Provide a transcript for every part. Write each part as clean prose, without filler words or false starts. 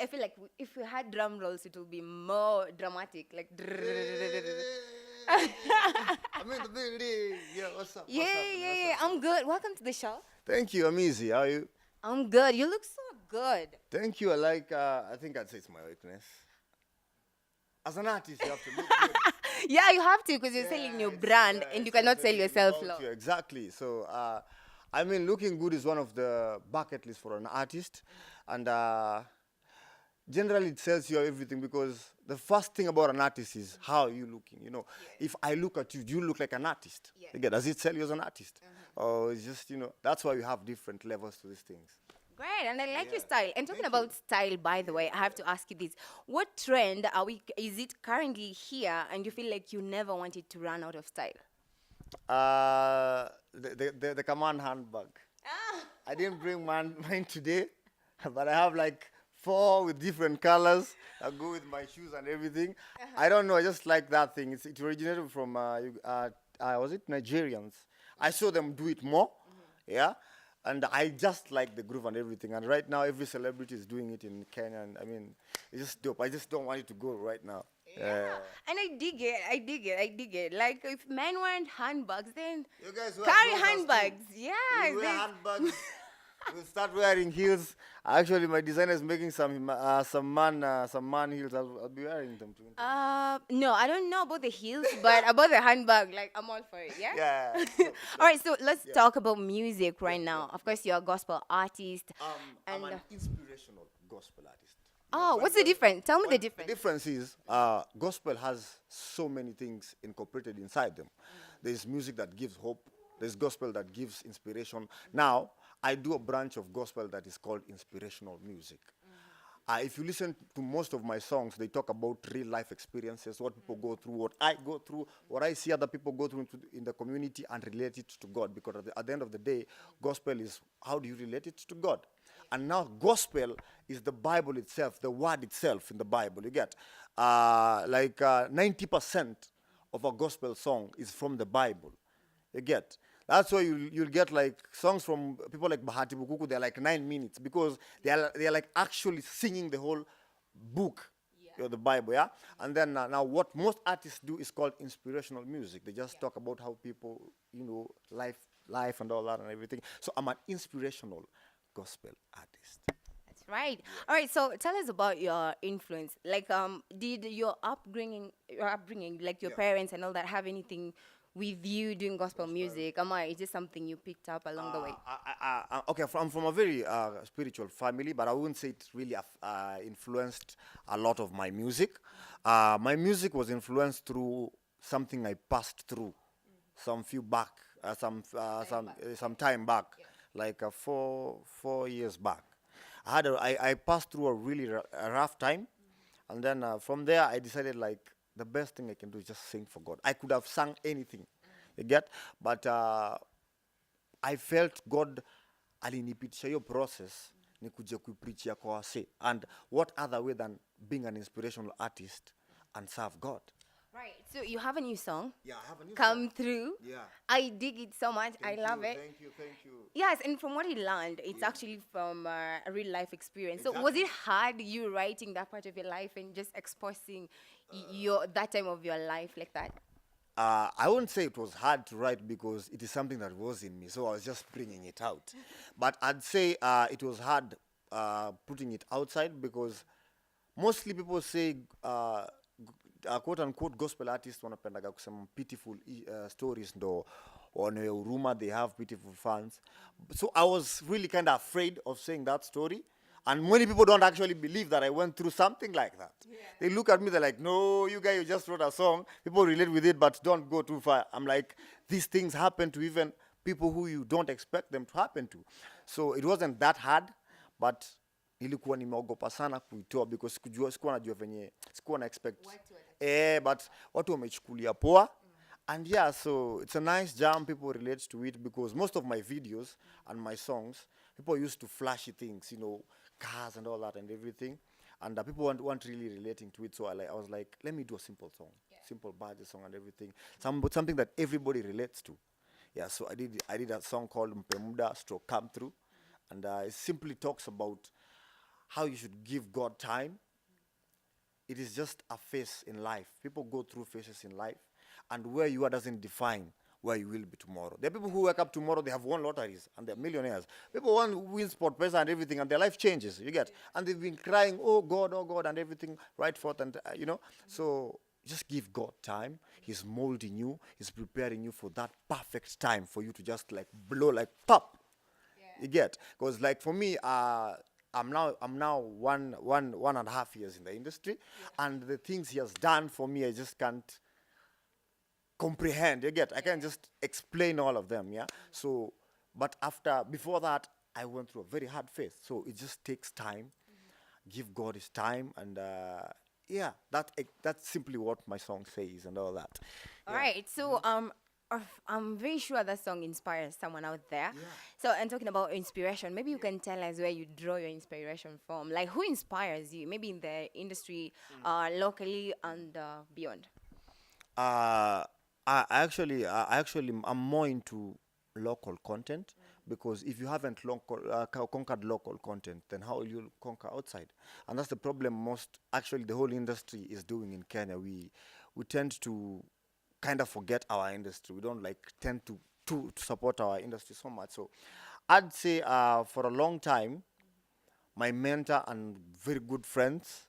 I feel like if we had drum rolls, it would be more dramatic. Like, I mean, the big yeah. What's up? yeah, What's happening? yeah, What's yeah. up? I'm good. Welcome to the show. Thank you. I'm easy. How are you? I'm good. You look so good. Thank you. I like. I think I'd say it's my weakness. As an artist, you have to look good. Yeah, you have to because you're selling your brand and you cannot sell yourself about low. you. Exactly. So, I mean, looking good is one of the bucket lists for an artist, and generally it tells you everything because the first thing about an artist is how you looking. You know, if I look at you, do you look like an artist? Yeah. You get, does it tell you as an artist? Or it's just, you know, that's why you have different levels to these things. Great, and I like your Yeah. style. And talking Thank about style, by the way, I have to ask you this: what trend are we? Is it currently here, and you feel like you never wanted to run out of style? The command handbag. Ah. I didn't bring mine today, but I have like 4 with different colors that go with my shoes and everything. I don't know, I just like that thing. It originated from, was it Nigerians? I saw them do it more, yeah? And I just like the groove and everything. And right now, every celebrity is doing it in Kenya. And I mean, it's just dope. I just don't want it to go right now. Yeah, and I dig it. I dig it. I dig it. Like if men want handbags, then You guys wear carry clothes as handbags. too. Yeah, We wear there's- handbags. We'll start wearing heels. Actually, my designer is making some man heels. I'll be wearing them too. no, I don't know about the heels, but about the handbag, like I'm all for it. Yeah. Yeah. All right, so let's talk about music right now. Of course, you're a gospel artist. I'm And, an inspirational gospel artist. Oh, what's the difference? Tell me the The difference. difference is gospel has so many things incorporated inside them. There's music that gives hope. There's gospel that gives inspiration. Now, I do a branch of gospel that is called inspirational music. If you listen to most of my songs, they talk about real life experiences, what people go through, what I go through, what I see other people go through in the community and relate it to God. Because at the end of the day, gospel is how do you relate it to God? And now gospel is the Bible itself, the word itself in the Bible. You get 90% of a gospel song is from the Bible. You get. That's why you'll get like songs from people like Bahati Bukuku. They're like 9 minutes because they're like actually singing the whole book, the Bible, yeah. And then now what most artists do is called inspirational music. They just talk about how people, you know, life and all that and everything. So I'm an inspirational gospel artist. That's right. All right, so tell us about your influence. Like, did your upbringing, like your parents and all that, have anything with you doing gospel music? Is this something you picked up along the way? Okay, I'm from a very spiritual family, but I wouldn't say it really influenced a lot of my music. My music was influenced through something I passed through some time back, like 4 years back. I passed through a really a rough time, and then from there I decided like the best thing I can do is just sing for God. I could have sung anything, you get, but I felt God alinipitisha hiyo process nikuje kuipreachia kwa wase. And what other way than being an inspirational artist and serve God? Right. So you have a new song. Yeah, I have a new Come through. Yeah. I dig it so much. I love it. Thank you. Yes, and from what I learned, it's actually from a real life experience. So was Exactly. it hard you writing that part of your life and just exposing that time of your life like that? I wouldn't say it was hard to write because it is something that was in me, so I was just bringing it out. But I'd say it was hard putting it outside because mostly people say quote unquote gospel artists wanapendaga kusema pitiful stories ndo wane huruma, they have pitiful fans. So I was really kind of afraid of saying that story. And many people don't actually believe that I went through something like that. Yeah. They look at me, they're like, no, you guys, you just wrote a song. People relate with it, but don't go too far. I'm like, these things happen to even people who you don't expect them to happen to. So it wasn't that hard, but nilikuwa nimeogopa sana kuitoa because sikuwa najua venye, sikuwa na expect. But watu wamechukulia poa. And yeah, so it's a nice jam. People relate to it because most of my videos and my songs, people used to flashy things, you know, cars and all that and everything. And people weren't really relating to it. So I was like, let me do a simple song, simple budget song and everything. Something that everybody relates to. Yeah, so I did a song called Mpemuda Astro Come Through. And it simply talks about how you should give God time. It is just a phase in life. People go through phases in life, and where you are doesn't define where you will be tomorrow. There are people who wake up tomorrow, they have won lotteries, and they're millionaires. People want to win sport pesa and everything, and their life changes, you get. And they've been crying, oh God, and everything right forth, and, So just give God time. He's molding you. He's preparing you for that perfect time for you to just, like, blow, like, pop. You get, because, like, for me, I'm now 1.5 years in the industry, and the things he has done for me, I just can't comprehend. You get, I can't just explain all of them. Yeah. So, but before that, I went through a very hard phase. So it just takes time. Give God his time, and yeah, that's simply what my song says and all that. All Yeah. right. So I'm very sure that song inspires someone out there. So, and talking about inspiration, maybe you can tell us where you draw your inspiration from. Like, who inspires you? Maybe in the industry, locally, and beyond. I'm more into local content, because if you haven't conquered local content, then how will you conquer outside? And that's the problem the whole industry is doing in Kenya. We tend to kind of forget our industry. We don't like tend to support our industry so much. So I'd say for a long time, my mentor and very good friends,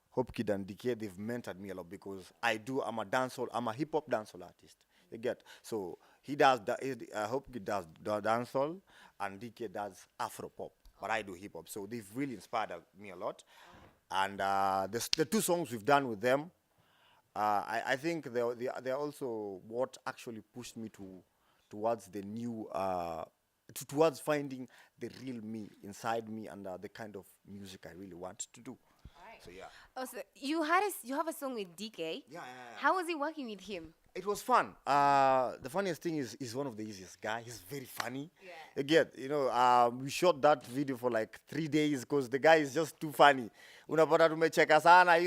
Hope Kid and DK, they've mentored me a lot, because I'm a hip hop dancehall artist. You get, so Hope Kid does dancehall, and DK does Afro pop, but I do hip hop. So they've really inspired me a lot, and the two songs we've done with them, I think they're also what actually pushed me towards the new towards finding the real me inside me, and the kind of music I really want to do. So yeah. Also, you have a song with DK. Yeah. How was it working with him? It was fun. The funniest thing is he's one of the easiest guys. He's very funny. Yeah. Again, we shot that video for like 3 days, because the guy is just too funny. Unapata tumecheka sana,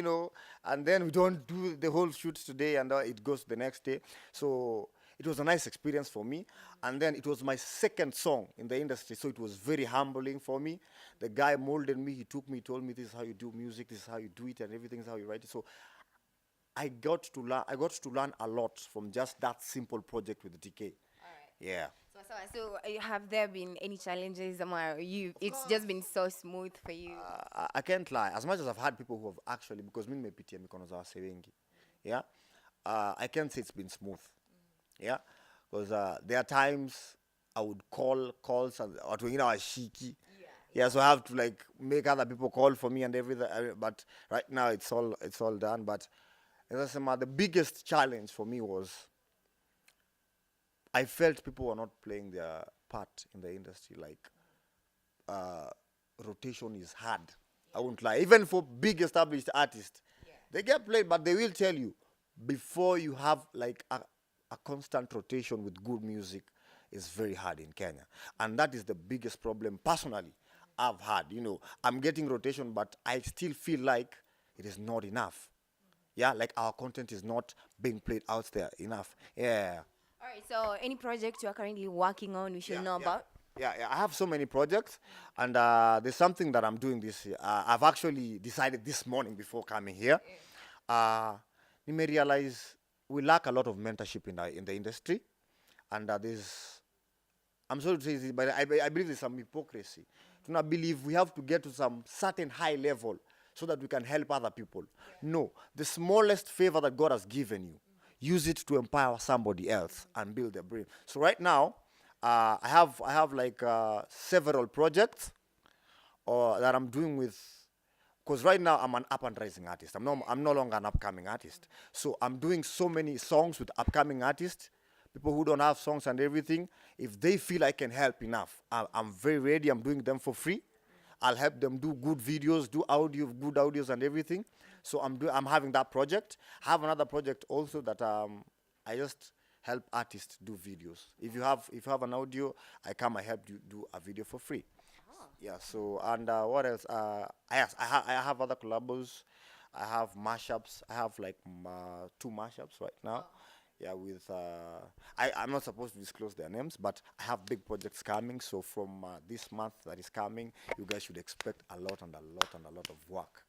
and then we don't do the whole shoot today, and it goes to the next day. So it was a nice experience for me. And then it was my second song in the industry, so it was very humbling for me. The guy molded me. He took me, told me, this is how you do music, this is how you do it, and everything is how you write it. So I got to learn a lot from just that simple project with DK. All right. Yeah. So have there been any challenges? It's just been so smooth for you. I can't lie. As much as I've had people who have actually, because mimi nimepitia mikono za wase wengi. Yeah. I can't say it's been smooth. Yeah. Because there are times I would calls and watu wengine washiki. Yeah, so I have to like make other people call for me and everything. But right now it's all done. But as I said, the biggest challenge for me was I felt people were not playing their part in the industry. Like rotation is hard. I won't lie. Even for big established artists, they get played, but they will tell you before you have like a constant rotation with good music is very hard in Kenya. And that is the biggest problem personally I've had. I'm getting rotation, but I still feel like it is not enough. Yeah, like our content is not being played out there enough. Yeah. All right, so any project you are currently working on, we should know about? Yeah, I have so many projects, and there's something that I'm doing this year. I've actually decided this morning before coming here. You may realize we lack a lot of mentorship in the industry, and I'm sorry to say this, but I believe there's some hypocrisy. Do not believe we have to get to some certain high level so that we can help other people. No, the smallest favor that God has given you, use it to empower somebody else and build their brain. So right now, I have like several projects that I'm doing with, because right now I'm an up and rising artist. I'm no longer an upcoming artist. So I'm doing so many songs with upcoming artists, people who don't have songs and everything. If they feel I can help enough, I'm very ready. I'm doing them for free. I'll help them do good videos, do good audios and everything. So I'm having that project. I have another project also that I just help artists do videos. If you have an audio, I help you do a video for free. Yeah. So and what else? I have other collabos. I have mashups. I have like 2 mashups right now. Yeah, with I'm not supposed to disclose their names, but I have big projects coming. So from this month that is coming, you guys should expect a lot and a lot and a lot of work.